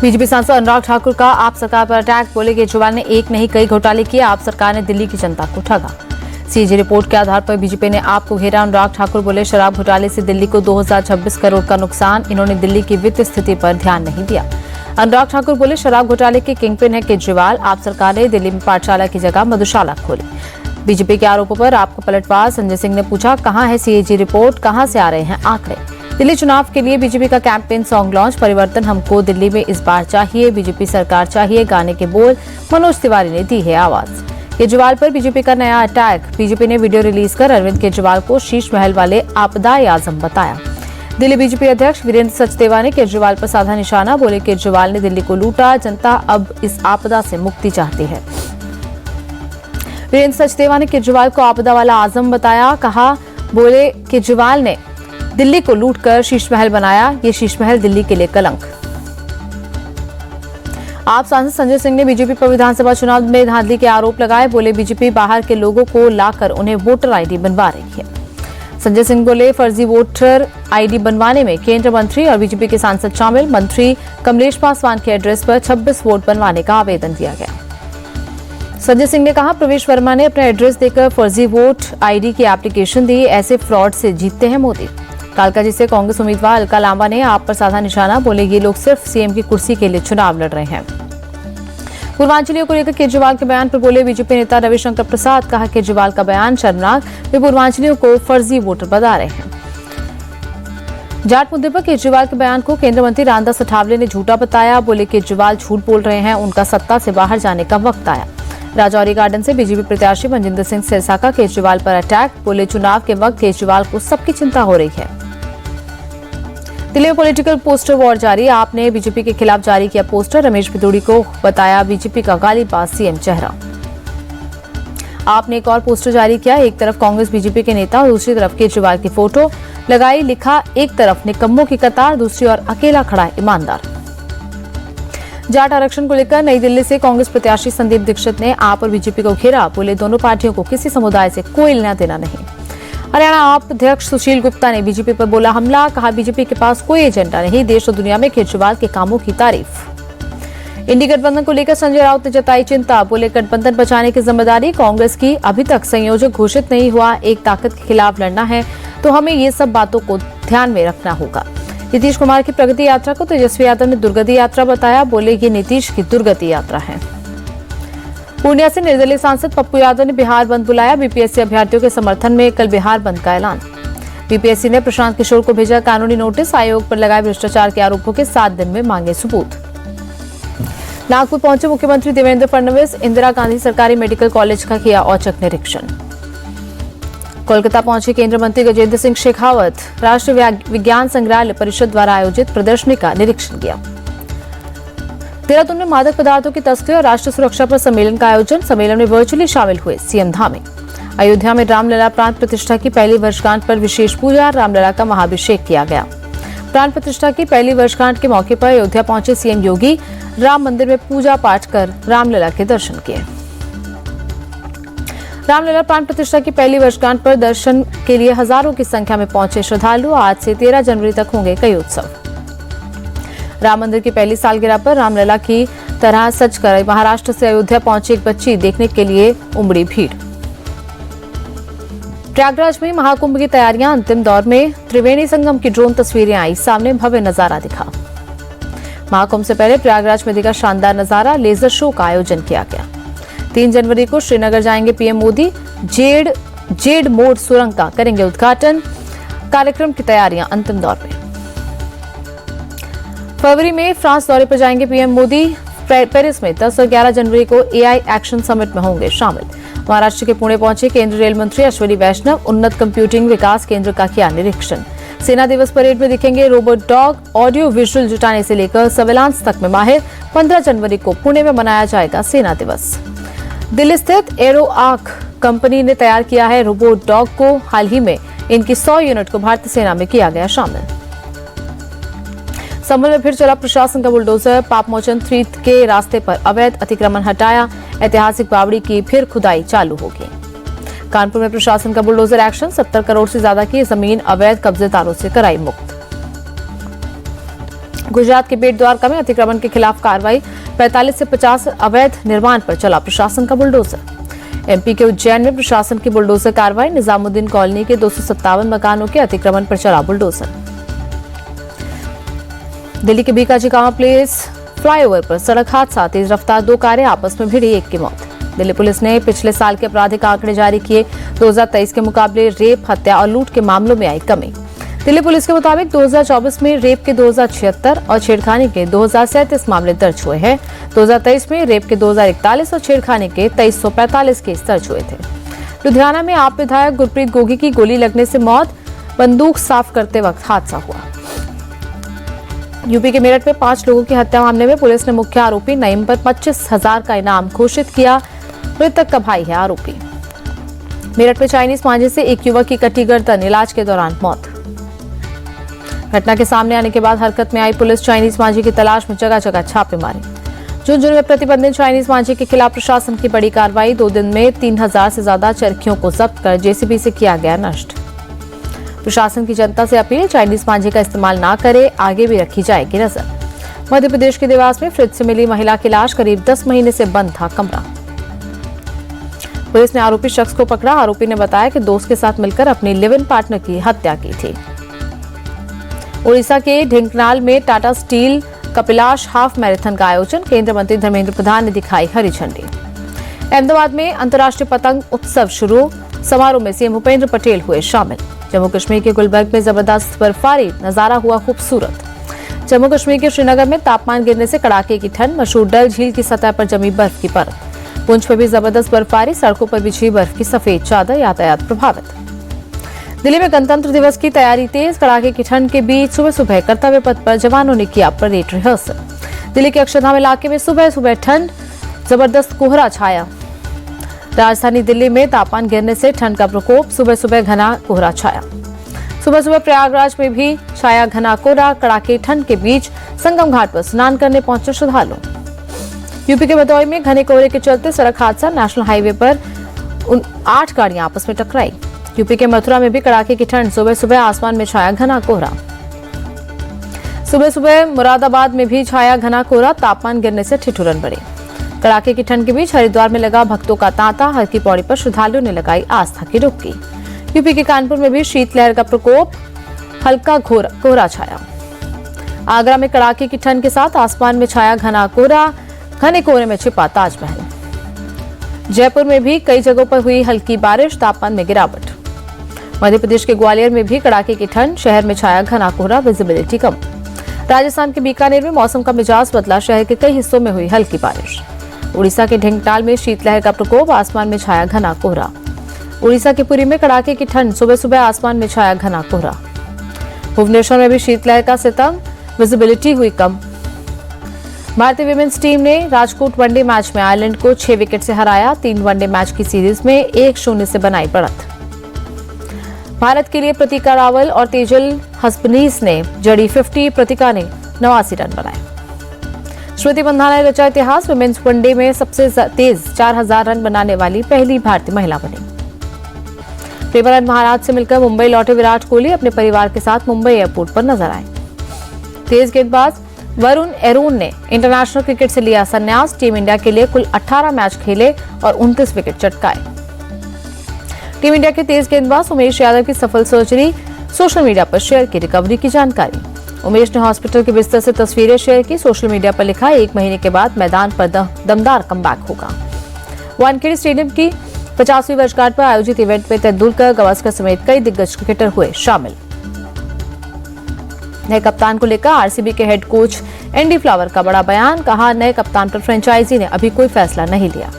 BJP सांसद अनुराग ठाकुर का आप सरकार पर अटैक, बोले केजरीवाल ने एक नहीं कई घोटाले किए, आप सरकार ने दिल्ली की जनता को ठगा। सीएजी रिपोर्ट के आधार पर बीजेपी ने आप को घेरा, अनुराग ठाकुर बोले शराब घोटाले से दिल्ली को 2026 करोड़ का नुकसान, इन्होंने दिल्ली की वित्तीय स्थिति पर ध्यान नहीं दिया। अनुराग ठाकुर बोले शराब घोटाले के किंगपिन है केजरीवाल, आप सरकार ने दिल्ली में पाठशाला की जगह मधुशाला खोली। बीजेपी के आरोपों पर आपको पलटवार, संजय सिंह ने पूछा कहां है सीएजी रिपोर्ट, कहां से आ रहे हैं आंकड़े। दिल्ली चुनाव के लिए बीजेपी का कैंपेन सॉन्ग लॉन्च, परिवर्तन हमको दिल्ली में इस बार चाहिए, बीजेपी सरकार चाहिए, गाने के बोल मनोज तिवारी ने दी है आवाज। केजरीवाल पर बीजेपी का नया अटैक, बीजेपी ने वीडियो रिलीज कर अरविंद केजरीवाल को शीश महल वाले आपदाए आजम बताया। दिल्ली बीजेपी अध्यक्ष वीरेंद्र सचदेवा ने केजरीवाल पर साधा निशाना, बोले केजरीवाल ने दिल्ली को लूटा, जनता अब इस आपदा से मुक्ति चाहती है। वीरेंद्र सचदेवा ने केजरीवाल को आपदा वाला आजम बताया, कहा बोले केजरीवाल ने दिल्ली को लूटकर शीश महल बनाया, ये शीश महल दिल्ली के लिए कलंक। आप सांसद संजय सिंह ने बीजेपी पर विधानसभा चुनाव में धांधली के आरोप लगाए, बोले बीजेपी बाहर के लोगों को लाकर उन्हें वोटर आईडी बनवा रही है। संजय सिंह बोले फर्जी वोटर आईडी बनवाने में केंद्रीय मंत्री और बीजेपी के सांसद शामिल, मंत्री कमलेश पासवान के एड्रेस पर 26 वोट बनवाने का आवेदन दिया गया। संजय सिंह ने कहा प्रवेश वर्मा ने अपना एड्रेस देकर फर्जी वोट आईडी की एप्लीकेशन दी, ऐसे फ्रॉड से जीतते हैं मोदी। कालकाजी से कांग्रेस उम्मीदवार अलका लांबा ने आप पर साधा निशाना, बोले ये लोग सिर्फ सीएम की कुर्सी के लिए चुनाव लड़ रहे हैं। पूर्वांचलियों को लेकर केजरीवाल के बयान पर बोले बीजेपी नेता रविशंकर प्रसाद, कहा केजरीवाल का बयान शर्मनाक, वे पूर्वांचलियों को फर्जी वोटर बता रहे हैं। जाट मुद्दे पर केजरीवाल के बयान को केंद्रीय मंत्री रामदास अठावले ने झूठा बताया, बोले केजरीवाल झूठ बोल रहे हैं, उनका सत्ता से बाहर जाने का वक्त आया। राजौरी गार्डन से बीजेपी प्रत्याशी मनजिंदर सिंह सिरसा का केजरीवाल पर अटैक, बोले चुनाव के वक्त केजरीवाल को सबकी चिंता हो रही है। दिल्ली में पॉलिटिकल पोस्टर वॉर जारी, आपने बीजेपी के खिलाफ जारी किया पोस्टर, रमेश भिदोड़ी को बताया बीजेपी का गालीबाज सीएम चेहरा। आपने एक और पोस्टर जारी किया, एक तरफ कांग्रेस बीजेपी के नेता और दूसरी तरफ केजरीवाल की फोटो लगाई, लिखा एक तरफ निकम्मों की कतार, दूसरी ओर अकेला खड़ा है ईमानदार। जाट आरक्षण को लेकर नई दिल्ली से कांग्रेस प्रत्याशी संदीप दीक्षित ने आप और बीजेपी को घेरा, बोले दोनों पार्टियों को किसी समुदाय से कोई लेना देना नहीं। हरियाणा आप अध्यक्ष सुशील गुप्ता ने बीजेपी पर बोला हमला, कहा बीजेपी के पास कोई एजेंडा नहीं, देश और दुनिया में केजरीवाल के कामों की तारीफ। इंडी गठबंधन को लेकर संजय राउत ने जताई चिंता, बोले गठबंधन बचाने की जिम्मेदारी कांग्रेस की, अभी तक संयोजक घोषित नहीं हुआ, एक ताकत के खिलाफ लड़ना है तो हमें ये सब बातों को ध्यान में रखना होगा। नीतीश कुमार की प्रगति यात्रा को तेजस्वी यादव ने दुर्गति यात्रा बताया, बोले ये नीतीश की दुर्गति यात्रा है। पूर्णिया से निर्दलीय सांसद पप्पू यादव ने बिहार बंद बुलाया, बीपीएससी अभ्यर्थियों के समर्थन में कल बिहार बंद का ऐलान। बीपीएससी ने प्रशांत किशोर को भेजा कानूनी नोटिस, आयोग पर लगाए भ्रष्टाचार के आरोपों के 7 दिन में मांगे सबूत। नागपुर पहुंचे मुख्यमंत्री देवेंद्र फडणवीस, इंदिरा गांधी सरकारी मेडिकल कॉलेज का किया औचक निरीक्षण। कोलकाता पहुंचे केंद्रीय मंत्री गजेंद्र सिंह शेखावत, राष्ट्रीय विज्ञान संग्रहालय परिषद द्वारा आयोजित प्रदर्शनी का निरीक्षण किया। देहरादून में मादक पदार्थों की तस्करी और राष्ट्रीय सुरक्षा पर सम्मेलन का आयोजन, सम्मेलन में वर्चुअली शामिल हुए सीएम धामी। अयोध्या में रामलला प्राण प्रतिष्ठा की पहली वर्षगांठ पर विशेष पूजा, रामलला का महाभिषेक किया गया। प्राण प्रतिष्ठा की पहली वर्षगांठ के मौके पर अयोध्या पहुंचे सीएम योगी, राम मंदिर में पूजा पाठ कर रामलला के दर्शन किए। रामलला प्राण प्रतिष्ठा की पहली वर्षगांठ पर दर्शन के लिए हजारों की संख्या में पहुंचे श्रद्धालु, आज से 13 जनवरी तक होंगे कई उत्सव। राम मंदिर की पहली सालगिरह पर रामलला की तरह सजकर महाराष्ट्र से अयोध्या पहुंची एक बच्ची देखने के लिए उमड़ी भीड़। प्रयागराज में महाकुंभ की तैयारियां अंतिम दौर में, त्रिवेणी संगम की ड्रोन तस्वीरें आई सामने, भव्य नजारा दिखा। महाकुंभ से पहले प्रयागराज में दिखा शानदार नजारा, लेजर शो का आयोजन किया गया। 3 जनवरी को श्रीनगर जाएंगे पीएम मोदी, जेड मोड़ सुरंग का करेंगे उद्घाटन, कार्यक्रम की तैयारियां अंतिम दौर में। फरवरी में फ्रांस दौरे पर जाएंगे पीएम मोदी, पेरिस में 10 और 11 जनवरी को एआई एक्शन समिट में होंगे शामिल। महाराष्ट्र के पुणे पहुंचे केंद्रीय रेल मंत्री अश्विनी वैष्णव, उन्नत कंप्यूटिंग विकास केंद्र का किया निरीक्षण। सेना दिवस परेड में दिखेंगे रोबोट डॉग, ऑडियो विजुअल जुटाने से लेकर सर्विलांस तक में माहिर। 15 जनवरी को पुणे में मनाया जाएगा सेना दिवस। दिल्ली स्थित एरो आर्क कंपनी ने तैयार किया है रोबोट डॉग को, हाल ही में इनकी 100 यूनिट को भारतीय सेना में किया गया शामिल। संभल में फिर चला प्रशासन का बुलडोजर, पापमोचन 3 के रास्ते पर अवैध अतिक्रमण हटाया, ऐतिहासिक बावड़ी की फिर खुदाई चालू होगी। कानपुर में प्रशासन का बुलडोजर एक्शन, 70 करोड़ से ज्यादा की जमीन अवैध कब्जेदारों से कराई मुक्त। गुजरात के बेट द्वारका में अतिक्रमण के खिलाफ कार्रवाई, 45 से 50 अवैध निर्माण पर चला प्रशासन का बुलडोजर। एमपी के उज्जैन में प्रशासन की बुलडोजर कार्रवाई, निजामुद्दीन कॉलोनी के 257 मकानों के अतिक्रमण पर चला बुलडोजर। दिल्ली के बीकाजी गांव प्लेस फ्लाईओवर पर सड़क हादसा, तेज रफ्तार 2 कारें आपस में भिड़ी, 1 की मौत। दिल्ली पुलिस ने पिछले साल के आपराधिक आंकड़े जारी किए, 2023 के मुकाबले रेप, हत्या और लूट के मामलों में आई कमी। दिल्ली पुलिस के मुताबिक 2024 में रेप के 2076 और छेड़खानी के 2037 मामले दर्ज हुए हैं। 2023 में रेप के 2041 और छेड़खानी के 2345 केस दर्ज हुए थे। लुधियाना में आप विधायक गुरप्रीत गोगी की गोली लगने से मौत, बंदूक साफ करते वक्त हादसा हुआ। यूपी के मेरठ में 5 लोगों की हत्या मामले में पुलिस ने मुख्य आरोपी नईम पर 25,000 का इनाम घोषित किया। मृतक का भाई है आरोपी। मेरठ में चाइनीज मांझे से एक युवक की कटी गर्दन, इलाज के दौरान मौत। घटना के सामने आने के बाद हरकत में आई पुलिस, चाइनीज मांझे की तलाश में जगह जगह छापे मारे। झुंझुनू में प्रतिबंधित चाइनीज मांझे के खिलाफ प्रशासन की बड़ी कार्रवाई, 2 दिन में 3000 से ज्यादा चरखियों को जब्त कर जेसीबी से किया गया नष्ट। प्रशासन की जनता से अपील, चाइनीज मांझे का इस्तेमाल ना करे, आगे भी रखी जाएगी नजर। मध्य प्रदेश के देवास में फ्रिज से मिली महिला की लाश, करीब 10 महीने से बंद था कमरा। पुलिस ने आरोपी शख्स को पकड़ा। आरोपी ने बताया कि दोस्त के साथ मिलकर अपनी लिव इन पार्टनर की हत्या की थी। उड़ीसा के ढेंकनाल में टाटा स्टील कपिलाश हाफ मैराथन का आयोजन, केंद्रीय मंत्री धर्मेंद्र प्रधान ने दिखाई हरी झंडी। अहमदाबाद में अंतर्राष्ट्रीय पतंग उत्सव शुरू, समारोह में सीएम भूपेंद्र पटेल हुए शामिल। जम्मू कश्मीर के गुलबर्ग में जबरदस्त बर्फबारी, नजारा हुआ खूबसूरत। जम्मू कश्मीर के श्रीनगर में तापमान गिरने से कड़ाके की ठंड, मशहूर डल झील की सतह पर जमी बर्फ की परत। पुंछ में भी जबरदस्त बर्फबारी, सड़कों पर बिछी बर्फ की सफेद चादर, यातायात प्रभावित। दिल्ली में गणतंत्र दिवस की तैयारी तेज, कड़ाके की ठंड के बीच सुबह सुबह कर्तव्य पथ पर जवानों ने किया परेड रिहर्सल। दिल्ली के अक्षरधाम इलाके में सुबह सुबह ठंड, जबरदस्त कोहरा छाया। राजधानी दिल्ली में तापमान गिरने से ठंड का प्रकोप, सुबह सुबह घना कोहरा छाया। सुबह सुबह प्रयागराज में भी छाया घना कोहरा, कड़ाके ठंड के बीच संगम घाट पर स्नान करने पहुंचे श्रद्धालु। यूपी के भदोही में घने कोहरे के चलते सड़क हादसा, नेशनल हाईवे पर 8 गाड़ियां आपस में टकराई। यूपी के मथुरा में भी कड़ाके की ठंड, सुबह सुबह आसमान में छाया घना कोहरा। सुबह सुबह मुरादाबाद में भी छाया घना कोहरा, तापमान गिरने से ठिठुरन बढ़ी। कड़ाके की ठंड के बीच हरिद्वार में लगा भक्तों का तांता, हर की पौड़ी पर श्रद्धालुओं ने लगाई आस्था की डुबकी। यूपी के कानपुर में भी शीतलहर का प्रकोप, हल्का कोहरा छाया। आगरा में कड़ाके की ठंड के साथ आसमान में छाया घना कोहरा, घने कोहरे में छिपा ताजमहल। जयपुर में भी कई जगहों पर हुई हल्की बारिश, तापमान में गिरावट। मध्य प्रदेश के ग्वालियर में भी कड़ाके की ठंड, शहर में छाया घना कोहरा, विजिबिलिटी कम। राजस्थान के बीकानेर में मौसम का मिजाज बदला, शहर के कई हिस्सों में हुई हल्की बारिश। उड़ीसा के ढेंकनाल में शीतलहर का प्रकोप, आसमान में छाया घना कोहरा। उड़ीसा के पुरी में कड़ाके की ठंड, सुबह सुबह आसमान में छाया घना कोहरा। भुवनेश्वर में भी शीतलहर का सितम, विजिबिलिटी हुई कम। भारतीय विमेंस टीम ने राजकोट वनडे मैच में आयरलैंड को 6 विकेट से हराया। 3 वनडे मैच की सीरीज में 1-0 से बनाई बढ़त। भारत के लिए प्रतीका रावल और तेजल हसबनीस ने जड़ी 50, प्रतीका ने 89 रन बनाए। स्मृति मंधाना ने रचा इतिहास, विमेंस वनडे में सबसे तेज 4000 रन बनाने वाली पहली भारतीय महिला बनी। प्रेमानंद महाराज से मिलकर मुंबई लौटे विराट कोहली अपने परिवार के साथ मुंबई एयरपोर्ट पर नजर आए। तेज गेंदबाज वरुण एरोन ने इंटरनेशनल क्रिकेट से लिया संन्यास। टीम इंडिया के लिए कुल 18 मैच खेले और 29 विकेट चटकाए। टीम इंडिया के तेज गेंदबाज उमेश यादव की सफल सर्जरी, सोशल मीडिया पर शेयर की रिकवरी की जानकारी। उमेश ने हॉस्पिटल के बिस्तर से तस्वीरें शेयर की, सोशल मीडिया पर लिखा 1 महीने के बाद मैदान पर दमदार कमबैक होगा। वानखेड़े स्टेडियम की 50वीं वर्षगांठ पर आयोजित इवेंट में तेंदुलकर, गावस्कर समेत कई दिग्गज क्रिकेटर हुए शामिल। नए कप्तान को लेकर आरसीबी के हेड कोच एंडी फ्लावर का बड़ा बयान, कहा नए कप्तान पर फ्रेंचाइजी ने अभी कोई फैसला नहीं लिया।